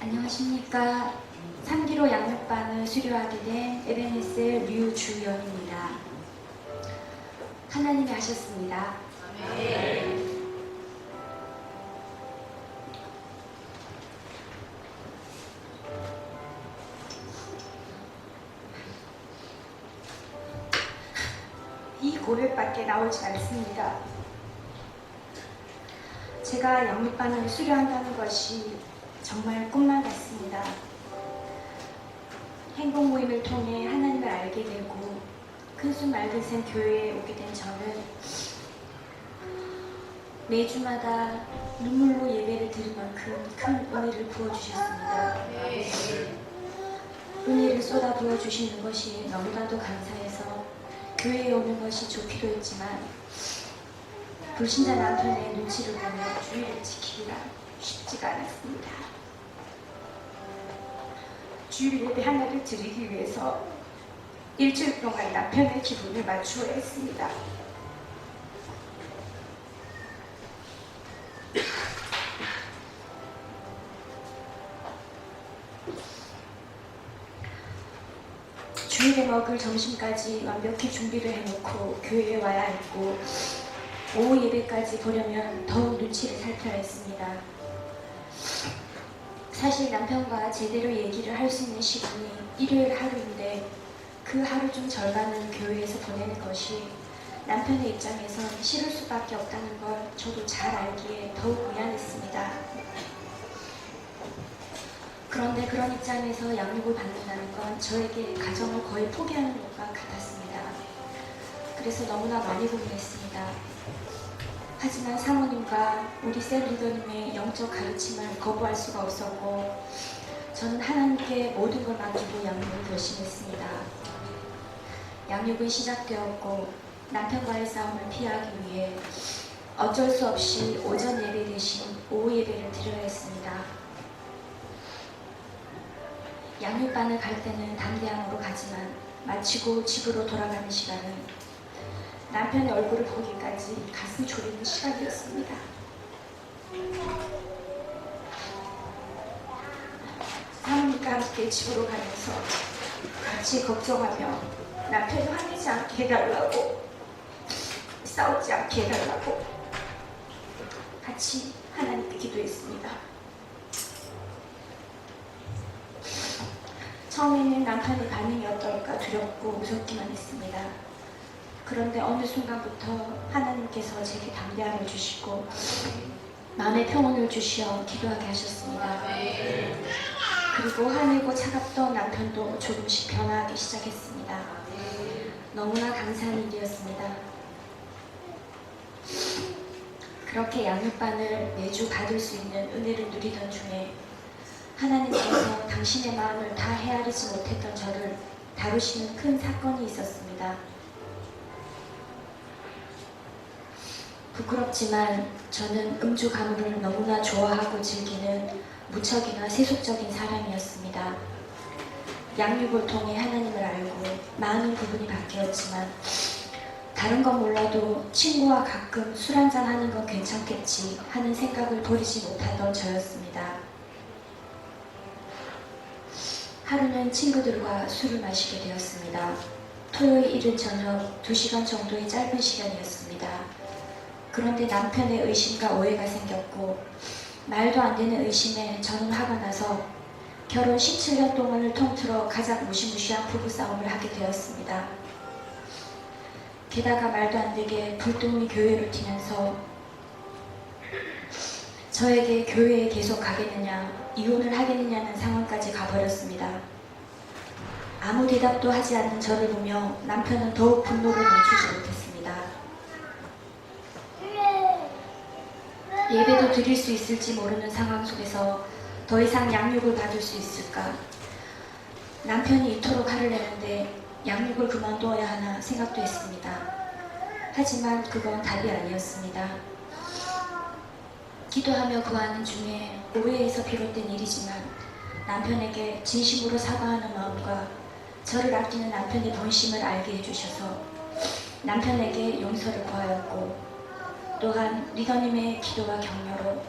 안녕하십니까. 3기로 양육반을 수료하게 된 에베네셀 류주연입니다. 하나님이 하셨습니다. 아멘. 이 고백밖에 나오지 않습니다. 제가 양육반을 수료한다는 것이 정말 꿈만 같습니다. 행복 모임을 통해 하나님을 알게 되고 큰숨 맑은 샘 교회에 오게 된 저는 매주마다 눈물로 예배를 드릴 만큼 큰 은혜를 부어주셨습니다. 은혜를 쏟아 부어주시는 것이 너무나도 감사해서 교회에 오는 것이 좋기도 했지만 불신자 남편의 눈치를 보며 주의를 지키기가 쉽지가 않았습니다. 주일 예배 하나를 드리기 위해서 일주일 동안 남편의 기분을 맞추어야 했습니다. 주일에 먹을 점심까지 완벽히 준비를 해놓고 교회에 와야 했고 오후 예배까지 보려면 더욱 눈치를 살펴야 했습니다. 사실 남편과 제대로 얘기를 할 수 있는 시간이 일요일 하루인데 그 하루 중 절반은 교회에서 보내는 것이 남편의 입장에선 싫을 수밖에 없다는 걸 저도 잘 알기에 더욱 미안했습니다. 그런데 그런 입장에서 양육을 받는다는 건 저에게 가정을 거의 포기하는 것과 같았습니다. 그래서 너무나 많이 고민했습니다. 하지만 사모님과 우리 셀 리더님의 영적 가르침을 거부할 수가 없었고 저는 하나님께 모든 걸 맡기고 양육을 결심했습니다. 양육은 시작되었고 남편과의 싸움을 피하기 위해 어쩔 수 없이 오전 예배 대신 오후 예배를 드려야 했습니다. 양육반을 갈 때는 담대함으로 가지만 마치고 집으로 돌아가는 시간은 남편의 얼굴을 보기까지 가슴 졸이는 시간이었습니다. 사모님과 함께 집으로 가면서 같이 걱정하며 남편이 화내지 않게 해달라고 싸우지 않게 해달라고 같이 하나님께 기도했습니다. 처음에는 남편의 반응이 어떨까 두렵고 무섭기만 했습니다. 그런데 어느 순간부터 하나님께서 제게 담대함을 주시고 마음의 평온을 주시어 기도하게 하셨습니다. 그리고 화내고 차갑던 남편도 조금씩 변화하기 시작했습니다. 너무나 감사한 일이었습니다. 그렇게 양육반을 매주 받을 수 있는 은혜를 누리던 중에 하나님께서 당신의 마음을 다 헤아리지 못했던 저를 다루시는 큰 사건이 있었습니다. 부끄럽지만 저는 음주 가물을 너무나 좋아하고 즐기는 무척이나 세속적인 사람이었습니다. 양육을 통해 하나님을 알고 많은 부분이 바뀌었지만 다른 건 몰라도 친구와 가끔 술 한잔 하는 건 괜찮겠지 하는 생각을 버리지 못하던 저였습니다. 하루는 친구들과 술을 마시게 되었습니다. 토요일 이른 저녁 2시간 정도의 짧은 시간이었습니다. 그런데 남편의 의심과 오해가 생겼고 말도 안 되는 의심에 저는 화가 나서 결혼 17년 동안을 통틀어 가장 무시무시한 부부싸움을 하게 되었습니다. 게다가 말도 안 되게 불똥이 교회를 튀면서 저에게 교회에 계속 가겠느냐, 이혼을 하겠느냐는 상황까지 가버렸습니다. 아무 대답도 하지 않는 저를 보며 남편은 더욱 분노를 멈추지 못했습니다. 예배도 드릴 수 있을지 모르는 상황 속에서 더 이상 양육을 받을 수 있을까? 남편이 이토록 화를 내는데 양육을 그만둬야 하나 생각도 했습니다. 하지만 그건 답이 아니었습니다. 기도하며 구하는 중에 오해에서 비롯된 일이지만 남편에게 진심으로 사과하는 마음과 저를 아끼는 남편의 본심을 알게 해주셔서 남편에게 용서를 구하였고 또한 리더님의 기도와 격려로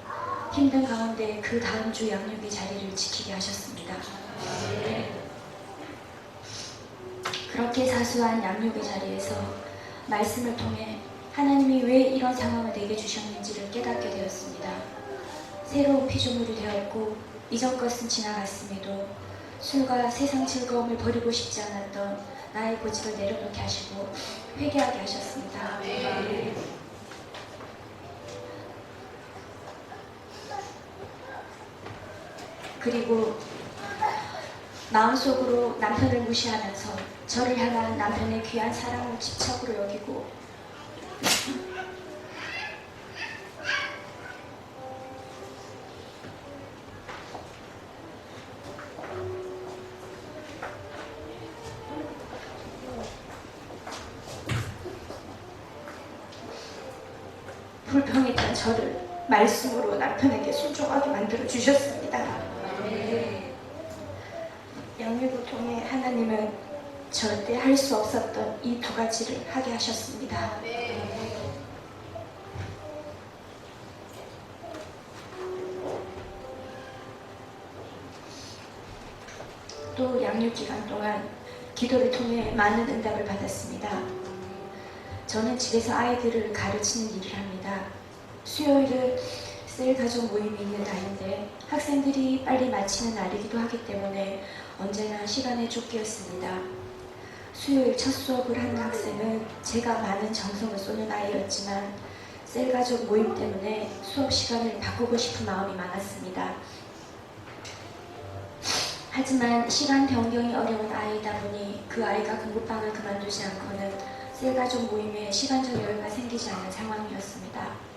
힘든 가운데 그 다음 주 양육의 자리를 지키게 하셨습니다. 그렇게 사소한 양육의 자리에서 말씀을 통해 하나님이 왜 이런 상황을 내게 주셨는지를 깨닫게 되었습니다. 새로운 피조물이 되었고 이전 것은 지나갔음에도 술과 세상 즐거움을 버리고 싶지 않았던 나의 고집을 내려놓게 하시고 회개하게 하셨습니다. 그리고 마음속으로 남편을 무시하면서 저를 향한 남편의 귀한 사랑을 집착으로 여기고 불평했던 저를 말씀으로 남편에게 순종하게 만들어 주셨습니다. 양육을 통해 하나님은 절대 할 수 없었던 이 두 가지를 하게 하셨습니다. 또 양육 기간 동안 기도를 통해 많은 응답을 받았습니다. 저는 집에서 아이들을 가르치는 일을 합니다. 수요일은 셀 가족 모임이 있는 날인데 학생들이 빨리 마치는 날이기도 하기 때문에 언제나 시간에 쫓기었습니다. 수요일 첫 수업을 하는 학생은 제가 많은 정성을 쏟는 아이였지만 셀 가족 모임 때문에 수업 시간을 바꾸고 싶은 마음이 많았습니다. 하지만 시간 변경이 어려운 아이이다 보니 그 아이가 공부방을 그만두지 않고는 셀 가족 모임에 시간적 여유가 생기지 않는 상황이었습니다.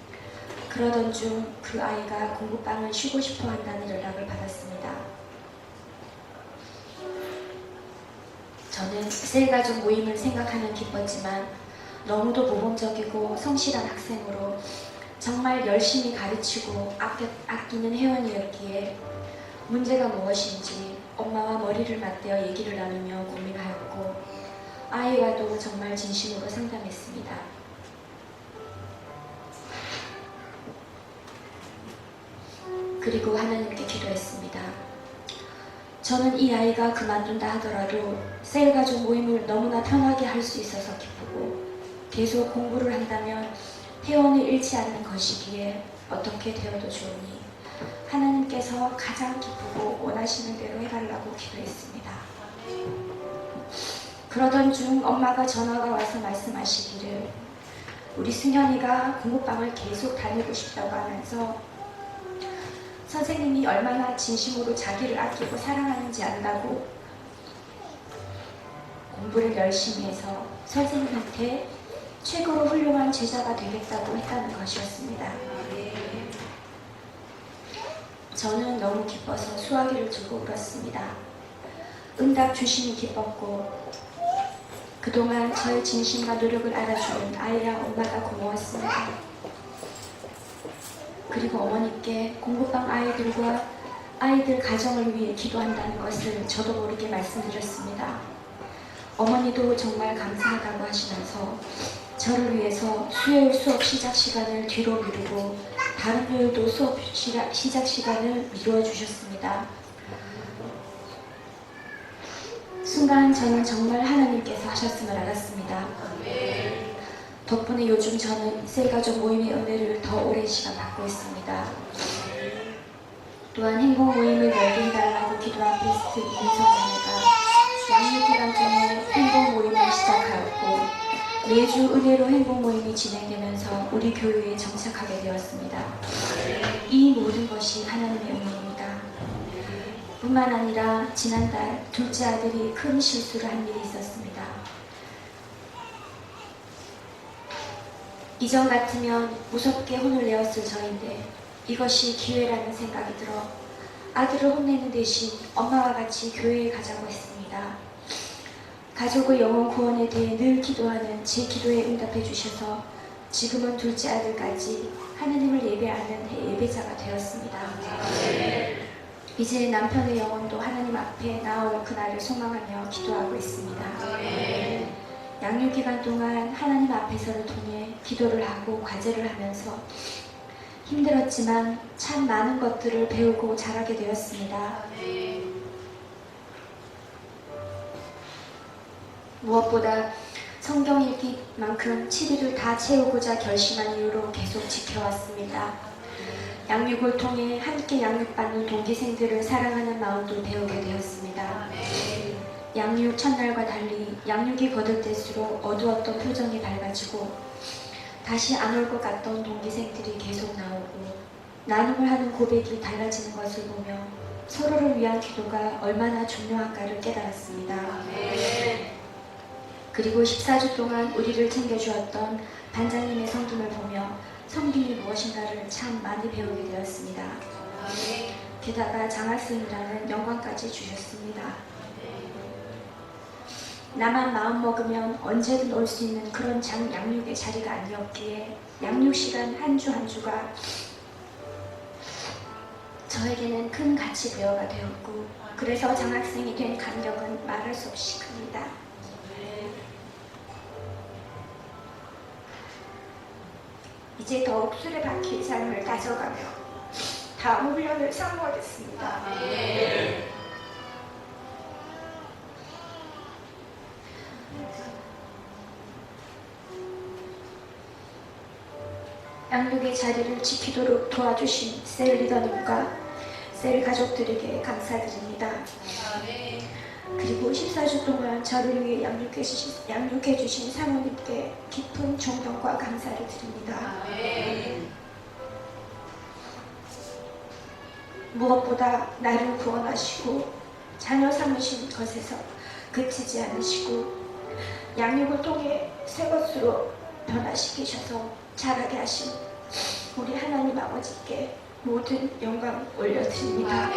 그러던 중 그 아이가 공부방을 쉬고 싶어 한다는 연락을 받았습니다. 저는 셀 가족 모임을 생각하면 기뻤지만 너무도 모범적이고 성실한 학생으로 정말 열심히 가르치고 아끼는 회원이었기에 문제가 무엇인지 엄마와 머리를 맞대어 얘기를 나누며 고민하였고 아이와도 정말 진심으로 상담했습니다. 그리고 하나님께 기도했습니다. 저는 이 아이가 그만둔다 하더라도 셀 가족 모임을 너무나 편하게 할 수 있어서 기쁘고 계속 공부를 한다면 회원을 잃지 않는 것이기에 어떻게 되어도 좋으니 하나님께서 가장 기쁘고 원하시는 대로 해달라고 기도했습니다. 그러던 중 엄마가 전화가 와서 말씀하시기를 우리 승현이가 공부방을 계속 다니고 싶다고 하면서 선생님이 얼마나 진심으로 자기를 아끼고 사랑하는지 안다고 공부를 열심히 해서 선생님한테 최고로 훌륭한 제자가 되겠다고 했다는 것이었습니다. 저는 너무 기뻐서 수화기를 들고 울었습니다. 응답 주심이 기뻤고 그동안 저의 진심과 노력을 알아주는 아이랑 엄마가 고마웠습니다. 그리고 어머니께 공부방 아이들과 아이들 가정을 위해 기도한다는 것을 저도 모르게 말씀드렸습니다. 어머니도 정말 감사하다고 하시면서 저를 위해서 수요일 수업 시작 시간을 뒤로 미루고 다른 요일도 수업 시작 시간을 미루어 주셨습니다. 순간 저는 정말 하나님께서 하셨음을 알았습니다. 덕분에 요즘 저는 셀가족 모임의 은혜를 더 오랜 시간 받고 있습니다. 또한 행복 모임을 열게 해달라고 기도한 베스트 이민성자매가 양육기간 중에 행복 모임을 시작하였고 매주 은혜로 행복 모임이 진행되면서 우리 교회에 정착하게 되었습니다. 이 모든 것이 하나님의 은혜입니다. 뿐만 아니라 지난달 둘째 아들이 큰 실수를 한 일이 있었습니다. 이전 같으면 무섭게 혼을 내었을 저인데 이것이 기회라는 생각이 들어 아들을 혼내는 대신 엄마와 같이 교회에 가자고 했습니다. 가족의 영혼 구원에 대해 늘 기도하는 제 기도에 응답해 주셔서 지금은 둘째 아들까지 하나님을 예배하는 예배자가 되었습니다. 이제 남편의 영혼도 하나님 앞에 나올 그날을 소망하며 기도하고 있습니다. 양육기간 동안 하나님 앞에서를 통해 기도를 하고 과제를 하면서 힘들었지만 참 많은 것들을 배우고 자라게 되었습니다. 무엇보다 성경 읽기만큼 7일을 다 채우고자 결심한 이유로 계속 지켜왔습니다. 양육을 통해 함께 양육받는 동기생들을 사랑하는 마음도 배우게 되었습니다. 양육 첫날과 달리 양육이 거듭될수록 어두웠던 표정이 밝아지고 다시 안 올 것 같던 동기생들이 계속 나오고 나눔을 하는 고백이 달라지는 것을 보며 서로를 위한 기도가 얼마나 중요한가를 깨달았습니다. 그리고 14주 동안 우리를 챙겨주었던 반장님의 섬김을 보며 섬김이 무엇인가를 참 많이 배우게 되었습니다. 게다가 장학생이라는 영광까지 주셨습니다. 나만 마음 먹으면 언제든 올 수 있는 그런 양육의 자리가 아니었기에 양육 시간 한 주 한 주가 저에게는 큰 가치 배워가 되었고 그래서 장학생이 된 감격은 말할 수 없이 큽니다. 이제 더욱 술에 박힌 삶을 가져가며 다음 훈련을 사모하겠습니다. 양육의 자리를 지키도록 도와주신 셀 리더님과 셀 가족들에게 감사드립니다. 그리고 14주 동안 저를 위해 양육해주신 사모님께 깊은 존경과 감사를 드립니다. 무엇보다 나를 구원하시고 자녀 삼으신 것에서 그치지 않으시고 양육을 통해 새 것으로 변화시키셔서 자라게 하신 우리 하나님 아버지께 모든 영광 올려드립니다.